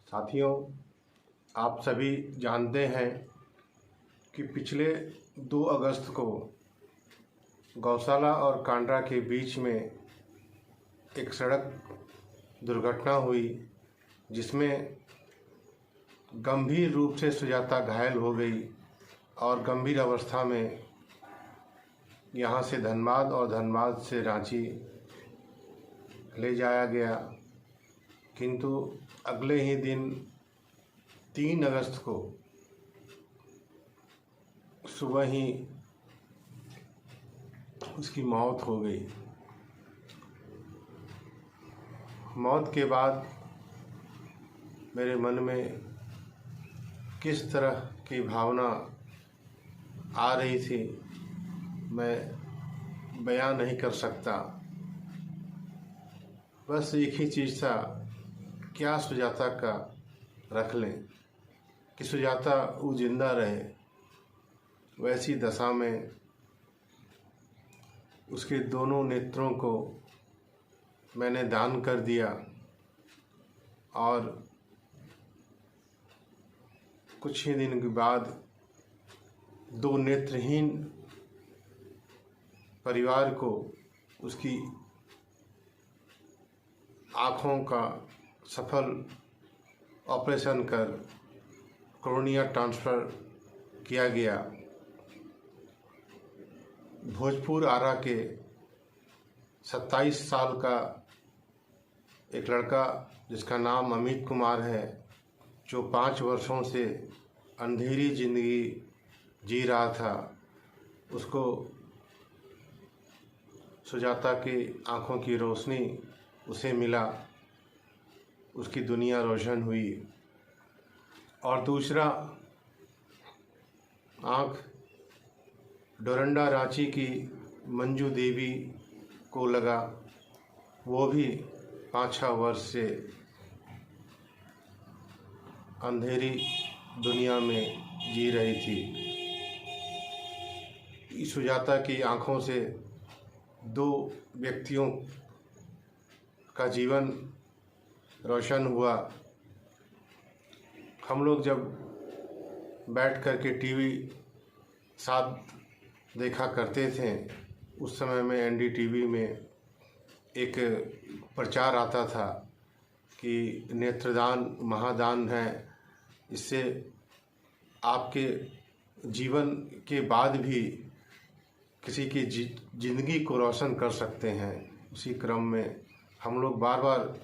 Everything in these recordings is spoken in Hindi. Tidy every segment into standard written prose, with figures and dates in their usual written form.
साथियों, आप सभी जानते हैं कि पिछले 2 अगस्त को गौशाला और कांड्रा के बीच में एक सड़क दुर्घटना हुई, जिसमें गंभीर रूप से सुजाता घायल हो गई और गंभीर अवस्था में यहाँ से धनबाद और धनबाद से रांची ले जाया गया। किंतु अगले ही दिन 3 अगस्त को सुबह ही उसकी मौत हो गई। मौत के बाद मेरे मन में किस तरह की भावना आ रही थी, मैं बयान नहीं कर सकता। बस एक ही चीज़ था, क्या सुजाता का रख लें कि सुजाता वो जिंदा रहे। वैसी दशा में उसके दोनों नेत्रों को मैंने दान कर दिया और कुछ ही दिन के बाद 2 नेत्रहीन परिवार को उसकी आँखों का सफल ऑपरेशन कर कोर्निया ट्रांसफ़र किया गया। भोजपुर आरा के 27 साल का एक लड़का जिसका नाम अमित कुमार है, जो 5 वर्षों से अंधेरी जिंदगी जी रहा था, उसको सुजाता की आँखों की रोशनी उसे मिला, उसकी दुनिया रोशन हुई। और दूसरा आँख डोरंडा रांची की मंजू देवी को लगा, वो भी 5-6 वर्ष से अंधेरी दुनिया में जी रही थी। इस सुजाता की आँखों से 2 व्यक्तियों का जीवन रोशन हुआ। हम लोग जब बैठ कर के टीवी साथ देखा करते थे, उस समय में एनडीटीवी में एक प्रचार आता था कि नेत्रदान महादान है, इससे आपके जीवन के बाद भी किसी की जिंदगी को रोशन कर सकते हैं। उसी क्रम में हम लोग बार बार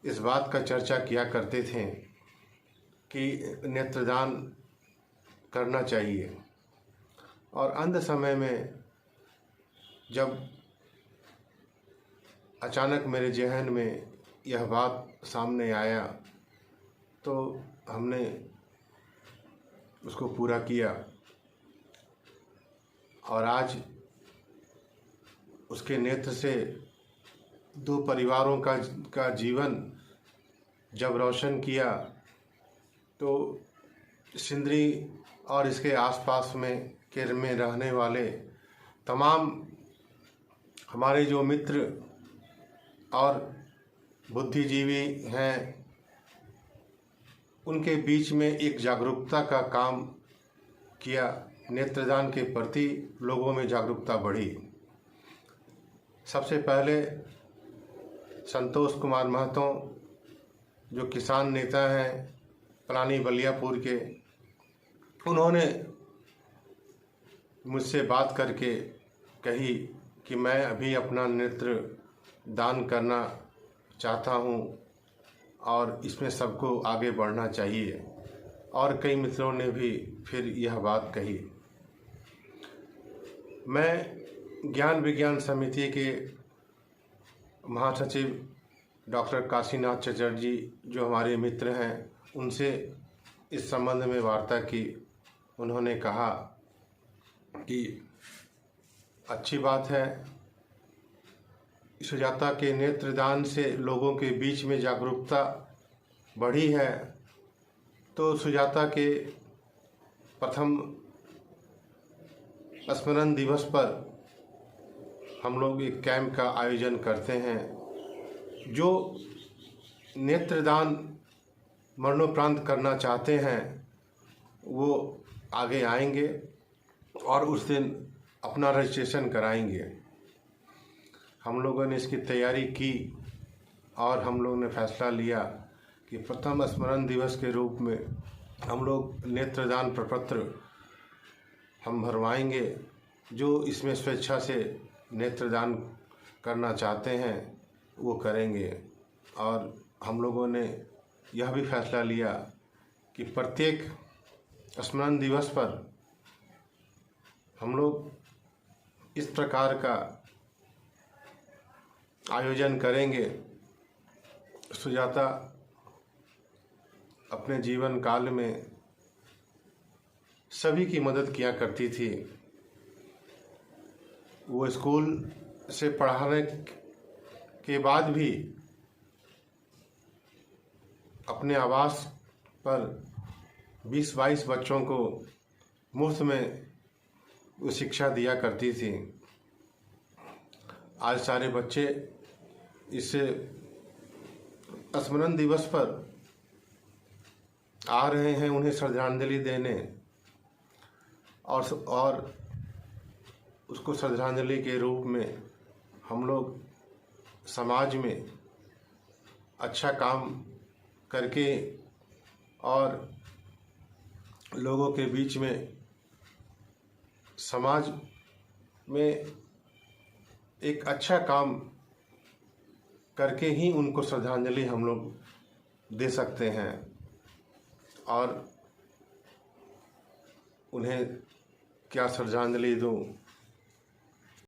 इस बात का चर्चा किया करते थे कि नेत्रदान करना चाहिए। और अंत समय में जब अचानक मेरे जहन में यह बात सामने आया, तो हमने उसको पूरा किया। और आज उसके नेत्र से 2 परिवारों का जीवन जब रोशन किया, तो सिंदरी और इसके आसपास में रहने वाले तमाम हमारे जो मित्र और बुद्धिजीवी हैं, उनके बीच में एक जागरूकता का काम किया। नेत्रदान के प्रति लोगों में जागरूकता बढ़ी। सबसे पहले संतोष कुमार महतो, जो किसान नेता हैं पलानी बलियापुर के, उन्होंने मुझसे बात करके कही कि मैं अभी अपना नेत्र दान करना चाहता हूं और इसमें सबको आगे बढ़ना चाहिए। और कई मित्रों ने भी फिर यह बात कही। मैं ज्ञान विज्ञान समिति के महासचिव डॉक्टर काशीनाथ चटर्जी, जो हमारे मित्र हैं, उनसे इस संबंध में वार्ता की। उन्होंने कहा कि अच्छी बात है, सुजाता के नेत्रदान से लोगों के बीच में जागरूकता बढ़ी है, तो सुजाता के प्रथम स्मरण दिवस पर हम लोग एक कैंप का आयोजन करते हैं। जो नेत्रदान मरणोपरांत करना चाहते हैं वो आगे आएंगे और उस दिन अपना रजिस्ट्रेशन कराएंगे। हम लोगों ने इसकी तैयारी की और हम लोगों ने फैसला लिया कि प्रथम स्मरण दिवस के रूप में हम लोग नेत्रदान प्रपत्र हम भरवाएंगे। जो इसमें स्वेच्छा से नेत्रदान करना चाहते हैं वो करेंगे। और हम लोगों ने यह भी फैसला लिया कि प्रत्येक स्मरण दिवस पर हम लोग इस प्रकार का आयोजन करेंगे। सुजाता अपने जीवन काल में सभी की मदद किया करती थी। वो स्कूल से पढ़ाने के बाद भी अपने आवास पर 20-22 बच्चों को मुफ्त में वो शिक्षा दिया करती थी। आज सारे बच्चे इस स्मरण दिवस पर आ रहे हैं उन्हें श्रद्धांजलि देने और उसको श्रद्धांजलि के रूप में हम लोग समाज में अच्छा काम करके और लोगों के बीच में समाज में एक अच्छा काम करके ही उनको श्रद्धांजलि हम लोग दे सकते हैं। और उन्हें क्या श्रद्धांजलि दूँ।